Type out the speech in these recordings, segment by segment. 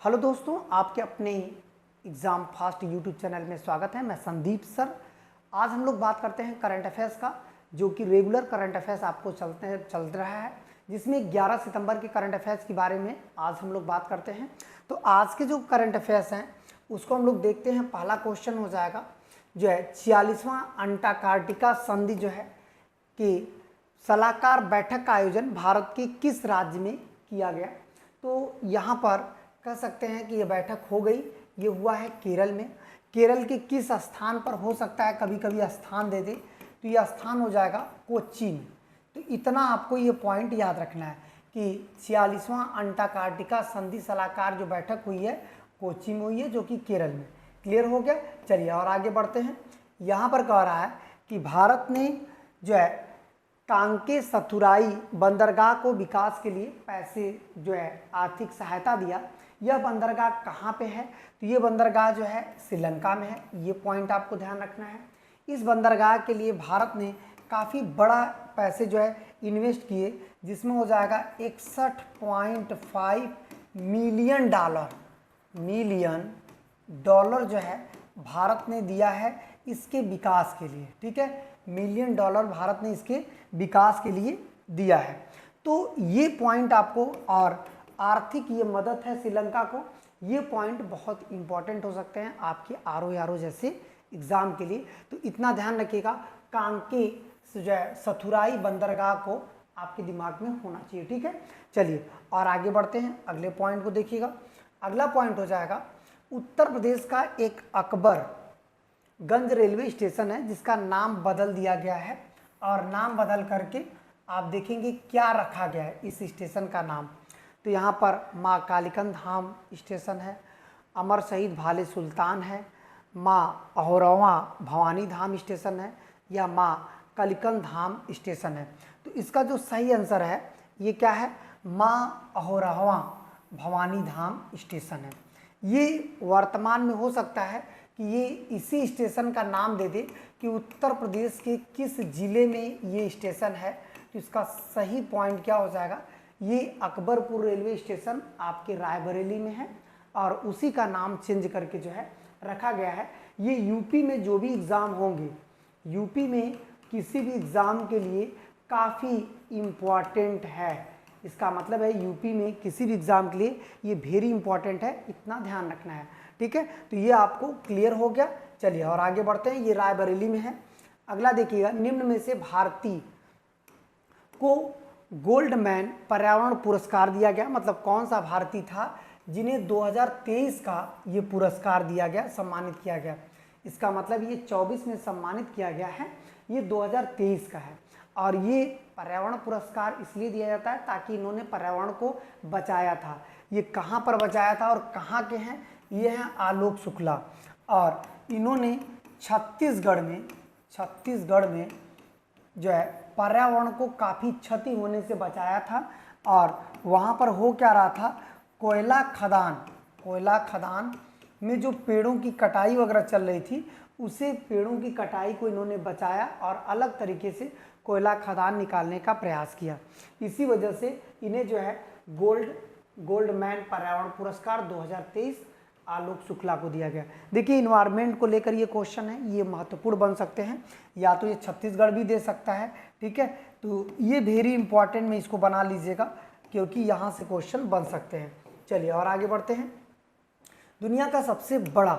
Hello दोस्तों, आपके अपने एग्ज़ाम फास्ट यूट्यूब चैनल में स्वागत है। मैं संदीप सर। आज हम लोग बात करते हैं करंट अफेयर्स का, जो कि रेगुलर करंट अफेयर्स आपको चल रहा है, जिसमें 11 सितंबर के करंट अफेयर्स के बारे में आज हम लोग बात करते हैं। तो आज के जो करंट अफेयर्स हैं उसको हम लोग देखते हैं। पहला क्वेश्चन हो जाएगा जो है 46वां अंटार्कटिका संधि जो है कि सलाहकार बैठक का आयोजन भारत के किस राज्य में किया गया। तो यहाँ पर कह सकते हैं कि ये बैठक हो गई, ये हुआ है केरल में। केरल के किस स्थान पर हो सकता है, कभी कभी स्थान दे दे, तो ये स्थान हो जाएगा कोच्चि में। तो इतना आपको ये पॉइंट याद रखना है कि 46वां अंटार्कटिका संधि सलाहकार जो बैठक हुई है कोच्चि में हुई है, जो कि केरल में। क्लियर हो गया। चलिए और आगे बढ़ते हैं। यहाँ पर कह रहा है कि भारत ने जो है कांके सथुराई बंदरगाह को विकास के लिए पैसे जो है आर्थिक सहायता दिया। यह बंदरगाह कहाँ पे है? तो ये बंदरगाह जो है श्रीलंका में है। ये पॉइंट आपको ध्यान रखना है। इस बंदरगाह के लिए भारत ने काफ़ी बड़ा पैसे जो है इन्वेस्ट किए, जिसमें हो जाएगा 61.5 मिलियन डॉलर जो है भारत ने दिया है इसके विकास के लिए। ठीक है, मिलियन डॉलर भारत ने इसके विकास के लिए दिया है। तो ये पॉइंट आपको, और आर्थिक ये मदद है श्रीलंका को, ये पॉइंट बहुत इंपॉर्टेंट हो सकते हैं आपके आरओ जैसे एग्जाम के लिए। तो इतना ध्यान रखिएगा, कांके जो है सथुराई बंदरगाह को आपके दिमाग में होना चाहिए। ठीक है, चलिए और आगे बढ़ते हैं। अगले पॉइंट को देखिएगा। अगला पॉइंट हो जाएगा उत्तर प्रदेश का एक अकबरगंज रेलवे स्टेशन है, जिसका नाम बदल दिया गया है। और नाम बदल करके आप देखेंगे क्या रखा गया है इस स्टेशन का नाम। तो यहाँ पर माँ कालिकन धाम स्टेशन है, अमर शहीद भाले सुल्तान है, माँ अहोरवा भवानी धाम स्टेशन है, या माँ कालिकन धाम स्टेशन है। तो इसका जो सही आंसर है ये क्या है? माँ अहोरवा भवानी धाम स्टेशन है। ये वर्तमान में हो सकता है कि ये इसी स्टेशन का नाम दे दे कि उत्तर प्रदेश के किस जिले में ये स्टेशन है। तो इसका सही पॉइंट क्या हो जाएगा? ये अकबरपुर रेलवे स्टेशन आपके रायबरेली में है, और उसी का नाम चेंज करके जो है रखा गया है। ये यूपी में जो भी एग्ज़ाम होंगे, यूपी में किसी भी एग्ज़ाम के लिए काफ़ी इम्पॉर्टेंट है। इसका मतलब है यूपी में किसी भी एग्ज़ाम के लिए ये वेरी इंपॉर्टेंट है, इतना ध्यान रखना है। ठीक है, तो ये आपको क्लियर हो गया। चलिए और आगे बढ़ते हैं। ये रायबरेली में है। अगला देखिएगा, निम्न में से भारती को गोल्डमैन पर्यावरण पुरस्कार दिया गया। मतलब कौन सा भारतीय था जिन्हें 2023 का ये पुरस्कार दिया गया, सम्मानित किया गया। इसका मतलब ये 24 में सम्मानित किया गया है, ये 2023 का है। और ये पर्यावरण पुरस्कार इसलिए दिया जाता है ताकि इन्होंने पर्यावरण को बचाया था। ये कहाँ पर बचाया था और कहाँ के हैं? ये हैं आलोक शुक्ला। और इन्होंने छत्तीसगढ़ में जो है पर्यावरण को काफ़ी क्षति होने से बचाया था। और वहाँ पर हो क्या रहा था? कोयला खदान में जो पेड़ों की कटाई वगैरह चल रही थी, उसे पेड़ों की कटाई को इन्होंने बचाया और अलग तरीके से कोयला खदान निकालने का प्रयास किया। इसी वजह से इन्हें जो है गोल्डमैन पर्यावरण पुरस्कार 2023 आलोक शुक्ला को दिया गया। देखिए, इन्वायरमेंट को लेकर ये क्वेश्चन है, ये महत्वपूर्ण बन सकते हैं, या तो ये छत्तीसगढ़ भी दे सकता है। ठीक है, तो ये वेरी इंपॉर्टेंट में इसको बना लीजिएगा, क्योंकि यहाँ से क्वेश्चन बन सकते हैं। चलिए और आगे बढ़ते हैं। दुनिया का सबसे बड़ा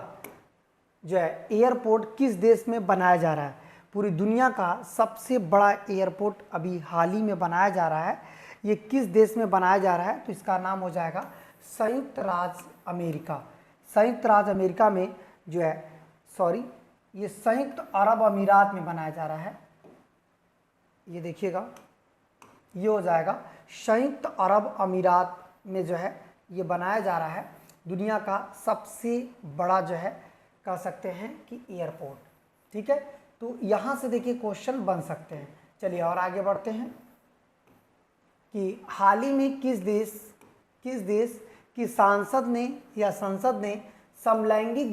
जो है एयरपोर्ट किस देश में बनाया जा रहा है? पूरी दुनिया का सबसे बड़ा एयरपोर्ट अभी हाल ही में बनाया जा रहा है। ये किस देश में बनाया जा रहा है? तो इसका नाम हो जाएगा संयुक्त राज्य अमेरिका। संयुक्त राज्य अमेरिका में जो है, ये संयुक्त अरब अमीरात में बनाया जा रहा है। ये देखिएगा, ये हो जाएगा संयुक्त अरब अमीरात में जो है ये बनाया जा रहा है। दुनिया का सबसे बड़ा जो है कह सकते हैं कि एयरपोर्ट। ठीक है, तो यहाँ से देखिए क्वेश्चन बन सकते हैं। चलिए और आगे बढ़ते हैं कि हाल ही में किस देश की संसद ने समलैंगिक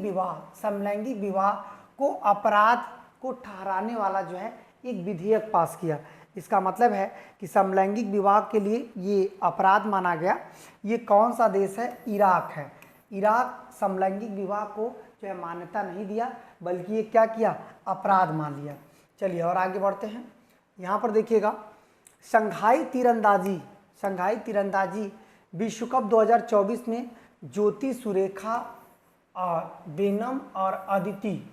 विवाह को अपराध को ठहराने वाला जो है एक विधेयक पास किया। इसका मतलब है कि समलैंगिक विवाह के लिए ये अपराध माना गया। ये कौन सा देश है? इराक है। इराक समलैंगिक विवाह को जो है मान्यता नहीं दिया, बल्कि ये क्या किया, अपराध मान लिया। चलिए और आगे बढ़ते हैं। यहाँ पर देखिएगा, शंघाई तीरंदाजी विश्व कप 2024 में ज्योति सुरेखा और बेनम और अदिति,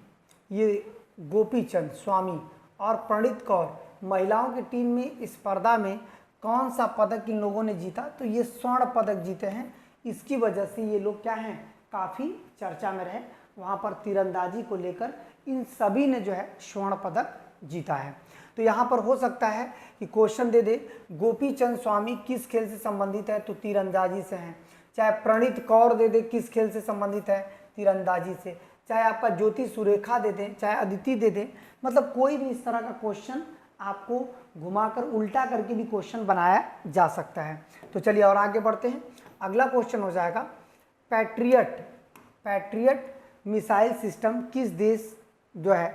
ये गोपीचंद स्वामी और प्रणीत कौर महिलाओं की टीम में इस स्पर्धा में कौन सा पदक इन लोगों ने जीता? तो ये स्वर्ण पदक जीते हैं। इसकी वजह से ये लोग क्या हैं, काफ़ी चर्चा में रहे। वहाँ पर तीरंदाजी को लेकर इन सभी ने जो है स्वर्ण पदक जीता है। तो यहाँ पर हो सकता है कि क्वेश्चन दे दे, गोपीचंद स्वामी किस खेल से संबंधित है? तो तीरंदाजी से हैं। चाहे प्रणीत कौर दे दे किस खेल से संबंधित है? तीरंदाजी से। चाहे आपका ज्योति सुरेखा दे दें, चाहे अदिति दे दें, मतलब कोई भी इस तरह का क्वेश्चन आपको घुमाकर उल्टा करके भी क्वेश्चन बनाया जा सकता है। तो चलिए और आगे बढ़ते हैं। अगला क्वेश्चन हो जाएगा, पैट्रियट मिसाइल सिस्टम किस देश जो है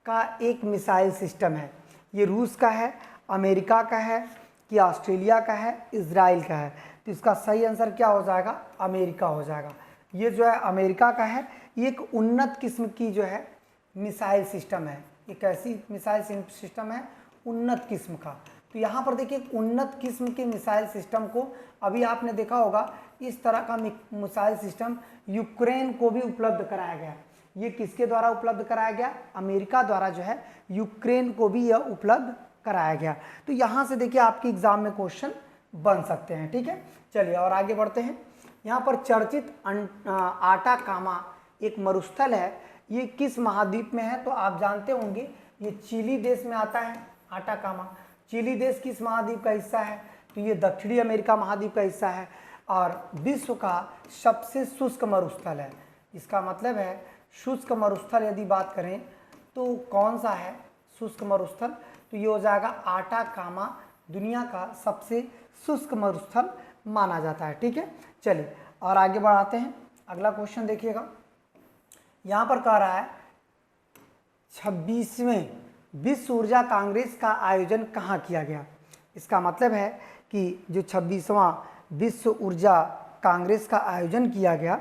का एक मिसाइल सिस्टम है? ये रूस का है, अमेरिका का है, कि ऑस्ट्रेलिया का है, इजराइल का है? तो इसका सही आंसर क्या हो जाएगा? अमेरिका हो जाएगा। ये जो है अमेरिका का है। ये एक उन्नत किस्म की जो है मिसाइल सिस्टम है। एक ऐसी मिसाइल सिस्टम है उन्नत किस्म का। तो यहाँ पर देखिए, उन्नत किस्म के मिसाइल सिस्टम को अभी आपने देखा होगा, इस तरह का मिसाइल सिस्टम यूक्रेन को भी उपलब्ध कराया गया। ये किसके द्वारा उपलब्ध कराया गया? अमेरिका द्वारा जो है यूक्रेन को भी यह उपलब्ध कराया गया। तो यहाँ से देखिए आपके एग्जाम में क्वेश्चन बन सकते हैं। ठीक है, चलिए और आगे बढ़ते हैं। यहाँ पर चर्चित आटाकामा एक मरुस्थल है, ये किस महाद्वीप में है? तो आप जानते होंगे ये चिली देश में आता है। आटाकामा चिली देश किस महाद्वीप का हिस्सा है? तो ये दक्षिणी अमेरिका महाद्वीप का हिस्सा है और विश्व का सबसे शुष्क मरुस्थल है। इसका मतलब है शुष्क मरुस्थल यदि बात करें तो कौन सा है शुष्क मरुस्थल? तो ये हो जाएगा आटाकामा, दुनिया का सबसे शुष्क मरुस्थल माना जाता है। ठीक है, चलिए और आगे बढ़ाते हैं। अगला क्वेश्चन देखिएगा, यहाँ पर कह रहा है 26वें विश्व ऊर्जा कांग्रेस का आयोजन कहाँ किया गया? इसका मतलब है कि जो 26वां विश्व ऊर्जा कांग्रेस का आयोजन किया गया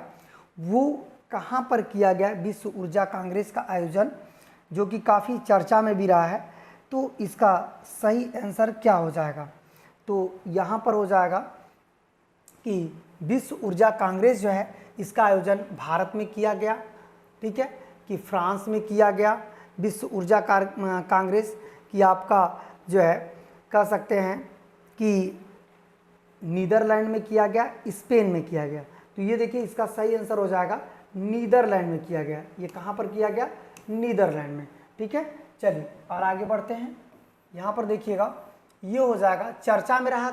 वो कहाँ पर किया गया? विश्व ऊर्जा कांग्रेस का आयोजन जो कि काफ़ी चर्चा में भी रहा है। तो इसका सही आंसर क्या हो जाएगा? तो यहाँ पर हो जाएगा कि विश्व ऊर्जा कांग्रेस जो है इसका आयोजन भारत में किया गया। ठीक है, कि फ्रांस में किया गया। विश्व ऊर्जा कांग्रेस की आपका जो है कह सकते हैं कि नीदरलैंड में किया गया, स्पेन में किया गया। तो ये देखिए इसका सही आंसर हो जाएगा नीदरलैंड में किया गया। ये कहाँ पर किया गया? नीदरलैंड में। ठीक है, चलिए और आगे बढ़ते हैं। यहाँ पर देखिएगा, ये हो जाएगा चर्चा में रहा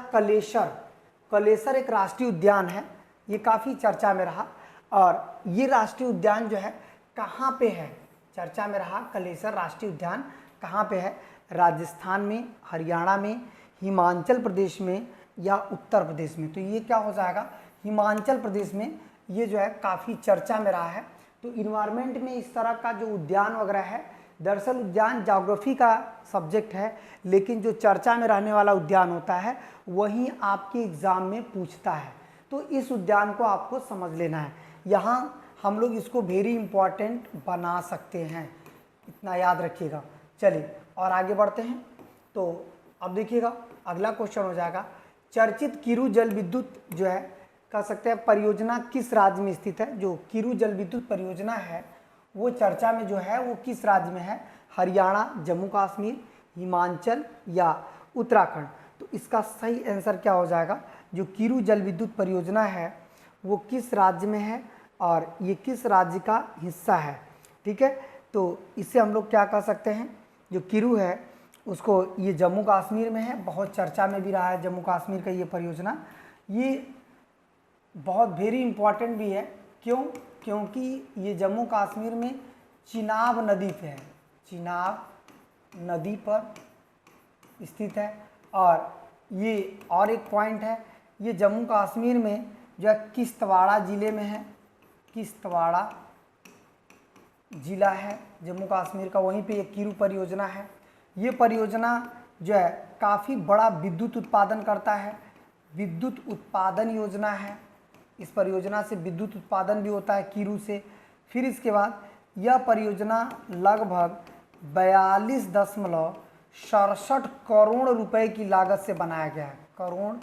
कलेसर एक राष्ट्रीय उद्यान है, ये काफ़ी चर्चा में रहा। और ये राष्ट्रीय उद्यान जो है कहाँ पे है? चर्चा में रहा कलेसर राष्ट्रीय उद्यान कहाँ पे है? राजस्थान में, हरियाणा में, हिमाचल प्रदेश में या उत्तर प्रदेश में? तो ये क्या हो जाएगा? हिमाचल प्रदेश में ये जो है काफ़ी चर्चा में रहा है। तो इन्वायरमेंट में इस तरह का जो उद्यान वगैरह है, दरअसल उद्यान ज्योग्राफी का सब्जेक्ट है, लेकिन जो चर्चा में रहने वाला उद्यान होता है वही आपके एग्ज़ाम में पूछता है। तो इस उद्यान को आपको समझ लेना है। यहाँ हम लोग इसको वेरी इंपॉर्टेंट बना सकते हैं, इतना याद रखिएगा। चलिए और आगे बढ़ते हैं। तो अब देखिएगा अगला क्वेश्चन हो जाएगा, चर्चित किरू जल विद्युत जो है कह सकते हैं परियोजना किस राज्य में स्थित है? जो किरू जल विद्युत परियोजना है वो चर्चा में जो है वो किस राज्य में है? हरियाणा, जम्मू कश्मीर, हिमाचल या उत्तराखंड? तो इसका सही आंसर क्या हो जाएगा? जो किरू जल विद्युत परियोजना है वो किस राज्य में है और ये किस राज्य का हिस्सा है? ठीक है, तो इससे हम लोग क्या कह सकते हैं, जो किरू है उसको ये जम्मू कश्मीर में है, बहुत चर्चा में भी रहा है जम्मू कश्मीर का ये परियोजना। ये बहुत वेरी इम्पॉर्टेंट भी है। क्यों? क्योंकि ये जम्मू कश्मीर में चिनाब नदी पे है, चिनाब नदी पर स्थित है। और ये और एक पॉइंट है, ये जम्मू कश्मीर में जो है किश्तवाड़ा ज़िले में है, किश्तवाड़ा ज़िला है जम्मू कश्मीर का, वहीं पे ये किरू परियोजना है। ये परियोजना जो है काफ़ी बड़ा विद्युत उत्पादन करता है, विद्युत उत्पादन योजना है। इस परियोजना से विद्युत उत्पादन भी होता है कीरू से। फिर इसके बाद यह परियोजना लगभग 42.67 करोड़ रुपए की लागत से बनाया गया है। करोड़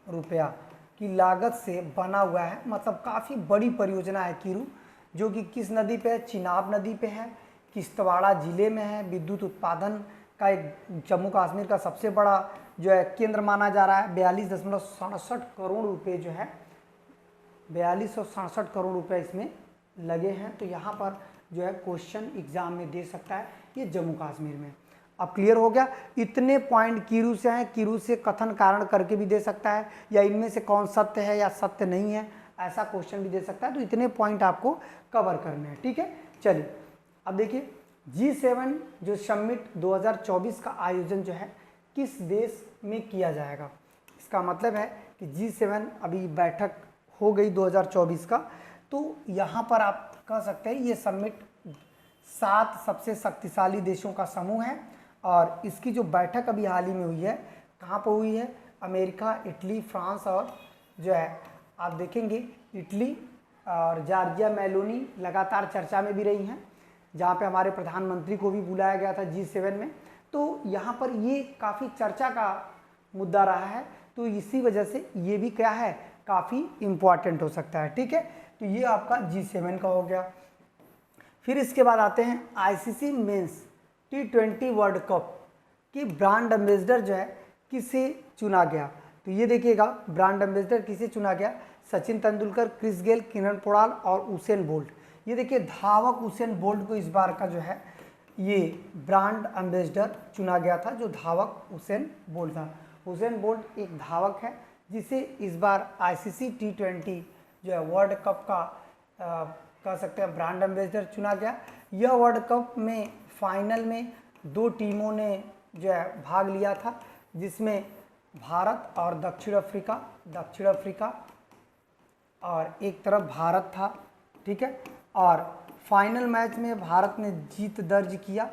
रुपया की लागत से बना हुआ है, मतलब काफ़ी बड़ी परियोजना है कीरू, जो कि किस नदी पे है? चिनाब नदी पे है, किश्तवाड़ा ज़िले में है। विद्युत उत्पादन का एक जम्मू कश्मीर का सबसे बड़ा जो है केंद्र माना जा रहा है। 42.67 करोड़ रुपए जो है 4267 करोड़ रुपए इसमें लगे हैं। तो यहाँ पर जो है क्वेश्चन एग्जाम में दे सकता है, ये जम्मू कश्मीर में। अब क्लियर हो गया, इतने पॉइंट कीरू से हैं, कीरू से कथन कारण करके भी दे सकता है, या इनमें से कौन सत्य है या सत्य नहीं है, ऐसा क्वेश्चन भी दे सकता है। तो इतने पॉइंट आपको कवर करने हैं, ठीक है। चलिए अब देखिए G7 जो समिट 2024 का आयोजन जो है किस देश में किया जाएगा। इसका मतलब है कि G7 अभी बैठक हो गई 2024 का, तो यहाँ पर आप कह सकते हैं ये समिट 7 सबसे शक्तिशाली देशों का समूह है, और इसकी जो बैठक अभी हाल ही में हुई है, कहाँ पर हुई है? अमेरिका, इटली, फ्रांस, और जो है आप देखेंगे इटली और जॉर्जिया मेलोनी लगातार चर्चा में भी रही हैं, जहाँ पे हमारे प्रधानमंत्री को भी बुलाया गया था G7 में। तो यहाँ पर ये काफ़ी चर्चा का मुद्दा रहा है, तो इसी वजह से ये भी क्या है, काफ़ी इम्पॉर्टेंट हो सकता है, ठीक है। तो ये आपका G7 का हो गया। फिर इसके बाद आते हैं ICC men's T20 world cup की ब्रांड एम्बेसडर जो है किसे चुना गया। तो ये देखिएगा ब्रांड एम्बेसडर किसे चुना गया? Sachin Tendulkar, Chris Gayle, Kieron Pollard और उसेन बोल्ट। ये देखिए धावक उसेन बोल्ट को इस बार का जो है ये ब्रांड एम्बेसडर चुना गया था, जो धावक उसेन बोल्ट था। उसेन बोल्ट एक धावक है जिसे इस बार ICC T20 जो है वर्ल्ड कप का कह सकते हैं ब्रांड एम्बेसडर चुना गया। यह वर्ल्ड कप में फाइनल में 2 टीमों ने जो है भाग लिया था, जिसमें भारत और दक्षिण अफ्रीका और एक तरफ भारत था, ठीक है। और फाइनल मैच में भारत ने जीत दर्ज किया।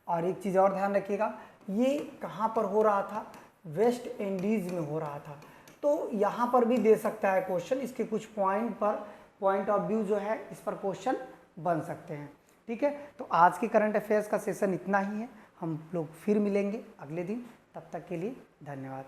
और एक चीज़ और ध्यान रखिएगा, ये कहाँ पर हो रहा था? वेस्ट इंडीज़ में हो रहा था। तो यहाँ पर भी दे सकता है क्वेश्चन, इसके कुछ पॉइंट ऑफ व्यू जो है इस पर क्वेश्चन बन सकते हैं, ठीक है। तो आज के करंट अफेयर्स का सेशन इतना ही है, हम लोग फिर मिलेंगे अगले दिन, तब तक के लिए धन्यवाद।